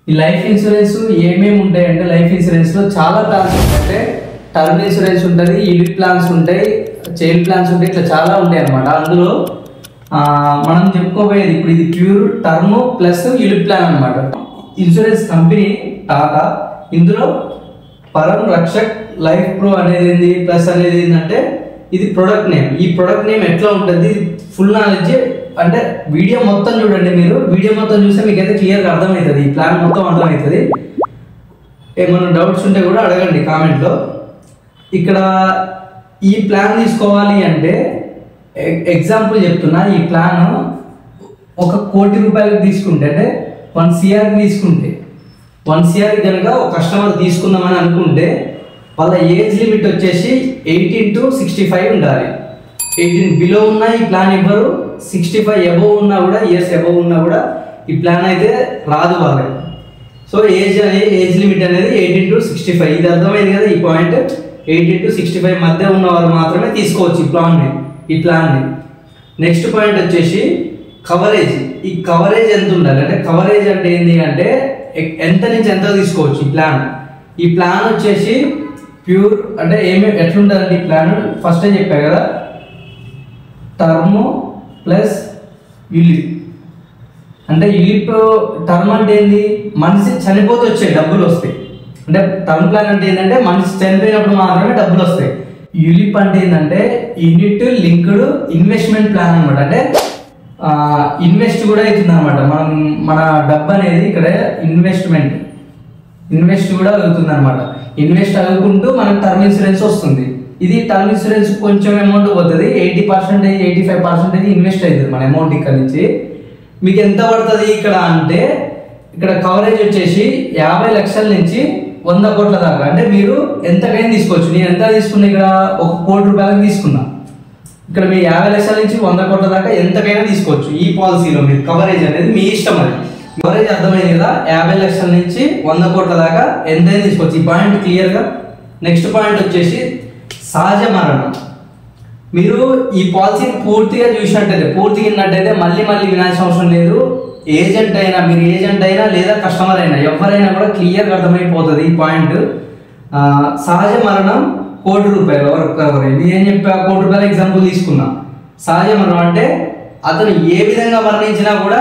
ఈ life insurance ఏమేమి ఉంటాయంటే లైఫ్ ఇన్సూరెన్స్లో చాలా ప్లాన్స్ ఉంటాయంటే టర్మ్ ఇన్సూరెన్స్ ఉంటుంది, యూనిట్ ప్లాన్స్ ఉంటాయి, చైల్డ్ ప్లాన్స్ ఉంటాయి, ఇట్లా చాలా ఉంటాయి అన్నమాట. అందులో మనం చెప్పుకోబోయేది ఇప్పుడు ఇది pure term plus unit plan అనమాట. ఇన్సూరెన్స్ కంపెనీ టాటా ఇందులో పరం రక్షక్ లైఫ్ ప్రో అనేది ఏంది ప్లస్ అనేది ఏంటంటే ఇది ప్రొడక్ట్ నేమ్. ఈ ప్రొడక్ట్ నేమ్ ఎట్లా ఉంటుంది ఫుల్ నాలెడ్జ్ అంటే వీడియో మొత్తం చూడండి. మీరు వీడియో మొత్తం చూస్తే మీకైతే క్లియర్గా అర్థమవుతుంది, ఈ ప్లాన్ మొత్తం అర్థమవుతుంది. ఏమైనా డౌట్స్ ఉంటే కూడా అడగండి కామెంట్లో. ఇక్కడ ఈ ప్లాన్ తీసుకోవాలి అంటే ఎగ్జాంపుల్ చెప్తున్నా, ఈ ప్లాన్ 1 కోటి రూపాయలకు తీసుకుంటే అంటే 1 CR తీసుకుంటే 1 CR కనుక ఒక కస్టమర్ తీసుకుందామని అనుకుంటే వాళ్ళ ఏజ్ లిమిట్ వచ్చేసి 18 to 65 ఉండాలి. 18 బిలో ఉన్నా ఈ ప్లాన్ ఇవ్వరు, 65 అబోవ్ ఉన్నా కూడా ఇయర్స్ అబోవ్ ఉన్నా కూడా ఈ ప్లాన్ అయితే రాదు వాళ్ళకి. సో ఏజ్ లిమిట్ అనేది 18 to 65. ఇది అర్థమైంది కదా ఈ పాయింట్. 18 to 65 మధ్య ఉన్న వాళ్ళు మాత్రమే తీసుకోవచ్చు ఈ ప్లాన్ని. నెక్స్ట్ పాయింట్ వచ్చేసి కవరేజ్. ఈ కవరేజ్ ఎంత ఉండాలి అంటే కవరేజ్ అంటే ఏంటి అంటే ఎంత నుంచి ఎంత తీసుకోవచ్చు ఈ ప్లాన్ వచ్చేసి ప్యూర్ అంటే ఎట్లుంటుందంటే ఈ ప్లాన్ ఫస్ట్ చెప్పా కదా, టర్మ్ ప్లస్ యూలిప్. అంటే యూలిప్ టర్మ్ అంటే ఏంది మనిషి చనిపోతే వచ్చే డబ్బులు వస్తాయి. అంటే టర్మ్ ప్లాన్ అంటే ఏంటంటే మనిషి చనిపోయినప్పుడు మాత్రమే డబ్బులు వస్తాయి. యూలిప్ అంటే ఏంటంటే యూనిట్ లింక్డ్ ఇన్వెస్ట్మెంట్ ప్లాన్ అనమాట. అంటే ఇన్వెస్ట్ కూడా అవుతుంది అనమాట. మన డబ్బు అనేది ఇక్కడ ఇన్వెస్ట్ కూడా అవుతుంది అనమాట. ఇన్వెస్ట్ అవుకుంటూ మనకు టర్మ్ ఇన్సూరెన్స్ వస్తుంది. ఇది టర్మ్ ఇన్సూరెన్స్ కొంచెం అమౌంట్ పోతుంది, 80% 85% ఇన్వెస్ట్ అవుతుంది మన అమౌంట్. ఇక్కడ నుంచి మీకు ఎంత పడుతుంది ఇక్కడ అంటే ఇక్కడ కవరేజ్ వచ్చేసి 50 లక్షల నుంచి 100 కోట్ల దాకా. అంటే మీరు ఎంతకైనా తీసుకోవచ్చు. నేను ఎంత తీసుకున్నా ఇక్కడ 1 కోటి రూపాయలకు తీసుకున్నా. ఇక్కడ మీరు 50 లక్షల నుంచి 100 కోట్ల దాకా ఎంతకైనా తీసుకోవచ్చు ఈ పాలసీలో. మీరు కవరేజ్ అనేది మీ ఇష్టం. అది కవరేజ్ అర్థమైంది కదా, 50 లక్షల నుంచి 100 కోట్ల దాకా ఎంతైనా తీసుకోవచ్చు. ఈ పాయింట్ క్లియర్గా. నెక్స్ట్ పాయింట్ వచ్చేసి సహజ మరణం. మీరు ఈ పాలసీని పూర్తిగా విన్నట్టయితే మళ్ళీ వినాల్సిన అవసరం లేదు. మీరు ఏజెంట్ అయినా లేదా కస్టమర్ అయినా ఎవరైనా కూడా క్లియర్గా అర్థమైపోతుంది ఈ పాయింట్. సహజ మరణం 1 కోటి రూపాయలు నేనేం చెప్పా, 1 కోటి రూపాయల ఎగ్జాంపుల్ తీసుకున్నా. సహజ మరణం అంటే అతను ఏ విధంగా మరణించినా కూడా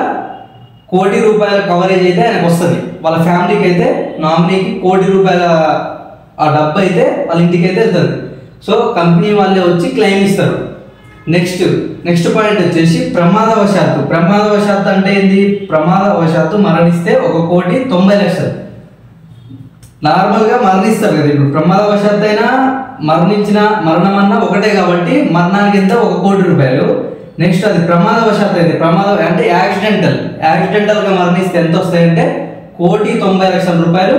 1 కోటి రూపాయల కవరేజ్ అయితే ఆయనకు వస్తుంది. వాళ్ళ ఫ్యామిలీకి అయితే నామినీకి 1 కోటి రూపాయల ఆ డబ్బు అయితే వాళ్ళ ఇంటికి అయితే వెళ్తుంది. సో కంపెనీ వాళ్ళే వచ్చి క్లెయిమ్ ఇస్తారు. నెక్స్ట్ పాయింట్ వచ్చేసి ప్రమాదవశాత్తు అంటే ఏంది, ప్రమాదవశాత్తు మరణిస్తే 1,90,00,000. నార్మల్గా మరణిస్తారు కదా, ఇప్పుడు ప్రమాదవశాత్తు అయినా మరణం అన్నా ఒకటే కాబట్టి మరణానికి ఎంత 1 కోటి రూపాయలు. నెక్స్ట్ అది ప్రమాదవశాత్తు అయితే అంటే యాక్సిడెంటల్గా మరణిస్తే ఎంత వస్తాయంటే 1,90,00,000 రూపాయలు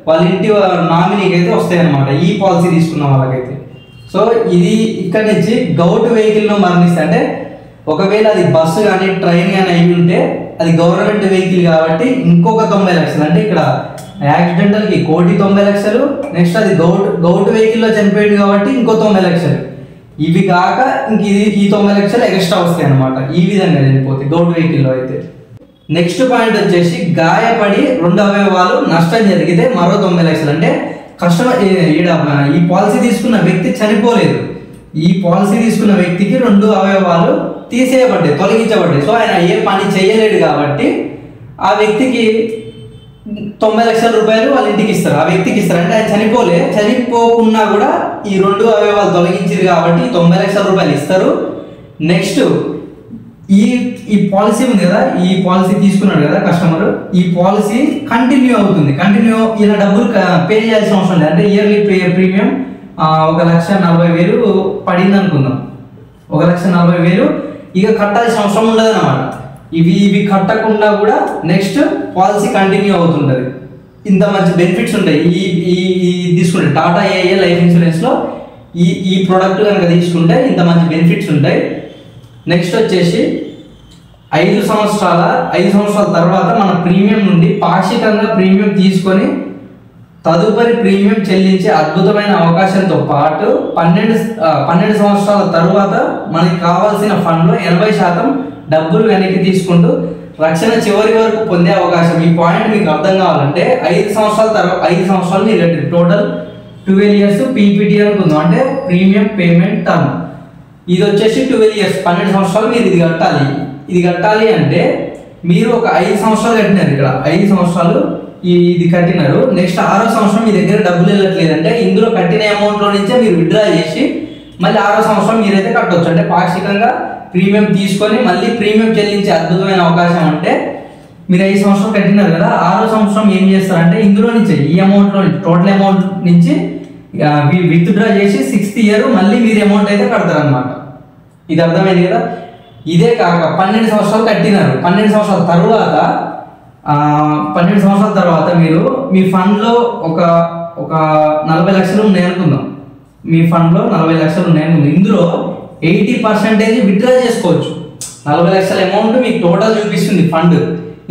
వాళ్ళ ఇంటి నామినీకి అయితే వస్తాయి అన్నమాట ఈ పాలసీ తీసుకున్న వాళ్ళకైతే. సో ఇది ఇక్కడ నుంచి గౌట్ వెహికల్లో మరణిస్తే అంటే ఒకవేళ అది బస్సు కానీ ట్రైన్ కానీ అయి ఉంటే అది గవర్నమెంట్ వెహికల్ కాబట్టి ఇంకొక 90 లక్షలు. అంటే ఇక్కడ యాక్సిడెంటల్కి 1,90,00,000, నెక్స్ట్ అది గౌట్ వెహికల్లో చనిపోయింది కాబట్టి ఇంకో 90 లక్షలు. ఇవి కాక ఇంక ఈ 90 లక్షలు ఎక్స్ట్రా వస్తాయి అనమాట ఈ విధంగా చనిపోతే గౌట్ వెహికల్లో అయితే. నెక్స్ట్ పాయింట్ వచ్చేసి గాయపడి 2 అవయవాలు నష్టం జరిగితే మరో 90 లక్షలు. అంటే కస్టమర్ ఈ పాలసీ తీసుకున్న వ్యక్తి చనిపోలేదు, ఈ పాలసీ తీసుకున్న వ్యక్తికి 2 అవయవాలు తొలగించబడ్డాయి. సో ఆయన ఏ పని చేయలేడు కాబట్టి ఆ వ్యక్తికి 90 లక్షల రూపాయలు వాళ్ళ ఇంటికి ఇస్తారు, ఆ వ్యక్తికి ఇస్తారు. అంటే ఆయన చనిపోకున్నా కూడా ఈ 2 అవయవాలు తొలగించారు కాబట్టి 90 లక్షల రూపాయలు ఇస్తారు. నెక్స్ట్ ఈ పాలసీ ఉంది కదా, ఈ పాలసీ తీసుకున్నాడు కదా కస్టమర్, ఈ పాలసీ కంటిన్యూ అవుతుంది. ఈయన డబ్బులు పే చేయాల్సిన అవసరం లేదు. అంటే ఇయర్లీ ప్రీమియం 1,40,000 పడింది అనుకుందాం. 1,40,000 ఇక కట్టాల్సిన అవసరం ఉండదు అన్నమాట. ఇవి కట్టకుండా కూడా నెక్స్ట్ పాలసీ కంటిన్యూ అవుతుంటుంది. ఇంత మంచి బెనిఫిట్స్ ఉంటాయి ఈ తీసుకుంటే టాటా ఏఐ లైఫ్ ఇన్సూరెన్స్లో ఈ ప్రోడక్ట్ కనుక తీసుకుంటే ఇంత మంచి బెనిఫిట్స్ ఉంటాయి. నెక్స్ట్ వచ్చేసి 5 సంవత్సరాల తర్వాత మన ప్రీమియం నుండి పాక్షికంగా ప్రీమియం తీసుకొని తదుపరి ప్రీమియం చెల్లించే అద్భుతమైన అవకాశంతో పాటు 12 సంవత్సరాల తర్వాత మనకి కావాల్సిన ఫండ్లో 80% డబ్బులు వెనక్కి తీసుకుంటూ రక్షణ చివరి వరకు పొందే అవకాశం. ఈ పాయింట్ మీకు అర్థం కావాలంటే 5 సంవత్సరాల తర్వాత 5 సంవత్సరాలు మీరు కట్టారు. టోటల్ 12 ఇయర్స్ పీపీటీ అనుకుందాం, అంటే ప్రీమియం పేమెంట్ టర్మ్. ఇది వచ్చేసి 12 ఇయర్స్, 12 సంవత్సరాలు మీరు ఇది కట్టాలి. ఇది కట్టాలి అంటే మీరు ఒక 5 సంవత్సరాలు కట్టినారు. ఇక్కడ 5 సంవత్సరాలు ఇది కట్టినారు. నెక్స్ట్ 6వ సంవత్సరం మీ దగ్గర డబ్బులు వెళ్ళట్లేదంటే ఇందులో కట్టిన అమౌంట్లో నుంచే మీరు విత్డ్రా చేసి మళ్ళీ 6వ సంవత్సరం మీరైతే కట్టవచ్చు. అంటే పాక్షికంగా ప్రీమియం తీసుకొని మళ్ళీ ప్రీమియం చెల్లించే అద్భుతమైన అవకాశం. అంటే మీరు 5 సంవత్సరాలు కట్టినారు కదా, 6వ సంవత్సరం ఏం చేస్తారంటే ఇందులో నుంచి ఈ అమౌంట్లో టోటల్ అమౌంట్ నుంచి విత్డ్రా చేసి 6th ఇయర్ మళ్ళీ మీరు అమౌంట్ అయితే కడతారనమాట. ఇది అర్థమైంది కదా. ఇదే కాక 12 సంవత్సరాలు కట్టినారు. 12 సంవత్సరాల తర్వాత 12 సంవత్సరాల తర్వాత మీరు మీ ఫండ్లో ఒక 40 లక్షలు ఉన్నాయనుకుందాం. మీ ఫండ్లో 40 లక్షలు ఉన్నాయనుకుందాం. ఇందులో 80% విత్డ్రా చేసుకోవచ్చు. 40 లక్షల అమౌంట్ మీకు టోటల్ చూపిస్తుంది ఫండ్.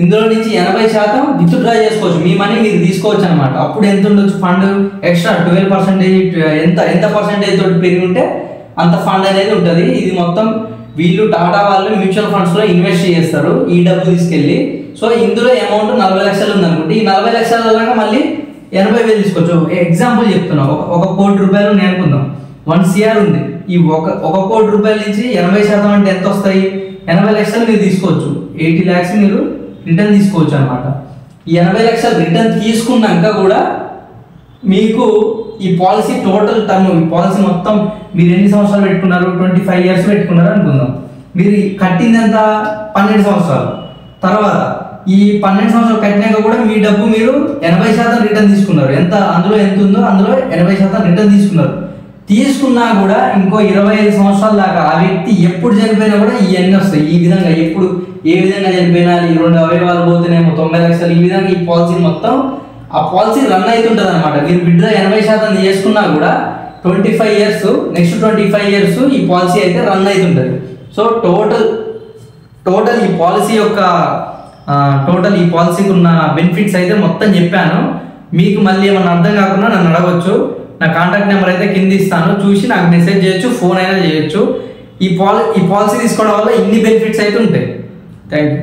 ఇందులో నుంచి 80% విత్డ్రా చేసుకోవచ్చు. మీ మనీ మీరు తీసుకోవచ్చు అనమాట. అప్పుడు ఎంత ఉండొచ్చు ఫండ్? ఎక్స్ట్రా 12% ఎంత పర్సెంటేజ్ తోటి పెరిగి ఉంటే అంత ఫండ్ అనేది ఉంటుంది. ఇది మొత్తం వీళ్ళు టాటా వాళ్ళు మ్యూచువల్ ఫండ్స్లో ఇన్వెస్ట్ చేస్తారు ఈ డబ్బు తీసుకెళ్ళి. సో ఇందులో అమౌంట్ 40 లక్షలు ఉందనుకుంటే ఈ 40 లక్షల వల్ల మళ్ళీ 80,000 తీసుకోవచ్చు. ఎగ్జాంపుల్ చెప్తున్నాం, 1 కోటి రూపాయలు నేను అనుకుందాం, 1 CR ఉంది. ఈ 1 కోటి రూపాయల నుంచి 80% అంటే ఎంత వస్తాయి? 80 లక్షలు మీరు తీసుకోవచ్చు. 80 lakhs మీరు రిటర్న్ తీసుకోవచ్చు అనమాట. ఈ 80 లక్షలు రిటర్న్ తీసుకున్నాక కూడా మీకు ఈ పాలసీ టోటల్ టర్మ్, ఈ పాలసీ మొత్తం మీరు ఎన్ని సంవత్సరాలు పెట్టుకున్నారు? 25 years పెట్టుకున్నారు అనుకుందాం. మీరు కట్టింది ఎంత? 12 సంవత్సరాలు. తర్వాత ఈ 12 సంవత్సరాలు కట్టినాక కూడా మీ డబ్బు మీరు 80% రిటర్న్ తీసుకున్నారు. అందులో ఎంత ఉందో అందులో 80% రిటర్న్ తీసుకున్నారు. తీసుకున్నా కూడా ఇంకో 25 సంవత్సరాల దాకా ఆ వ్యక్తి ఎప్పుడు చనిపోయినా కూడా ఇవన్నీ వస్తాయి. ఈ విధంగా ఎప్పుడు ఏ విధంగా చనిపోయినా ఈ 2 అవయవాలు పోతేనేమో 90 లక్షలు, ఈ విధంగా ఈ పాలసీ మొత్తం ఆ పాలసీ రన్ అవుతుంటుంది అనమాట. మీరు విత్డ్రా 80% చేసుకున్నా కూడా 25 years, నెక్స్ట్ 25 years ఈ పాలసీ అయితే రన్ అవుతుంటుంది. సో టోటల్ ఈ పాలసీ యొక్క ఈ పాలసీకి ఉన్న బెనిఫిట్స్ అయితే మొత్తం చెప్పాను. మీకు మళ్ళీ ఏమన్నా అర్థం కాకుండా నన్ను అడగవచ్చు. నా కాంటాక్ట్ నెంబర్ అయితే కింద ఇస్తాను, చూసి నాకు మెసేజ్ చేయొచ్చు, ఫోన్ అయినా చేయొచ్చు. ఈ పాలసీ తీసుకోవడం వల్ల ఇన్ని బెనిఫిట్స్ అయితే ఉంటాయి. Thank you.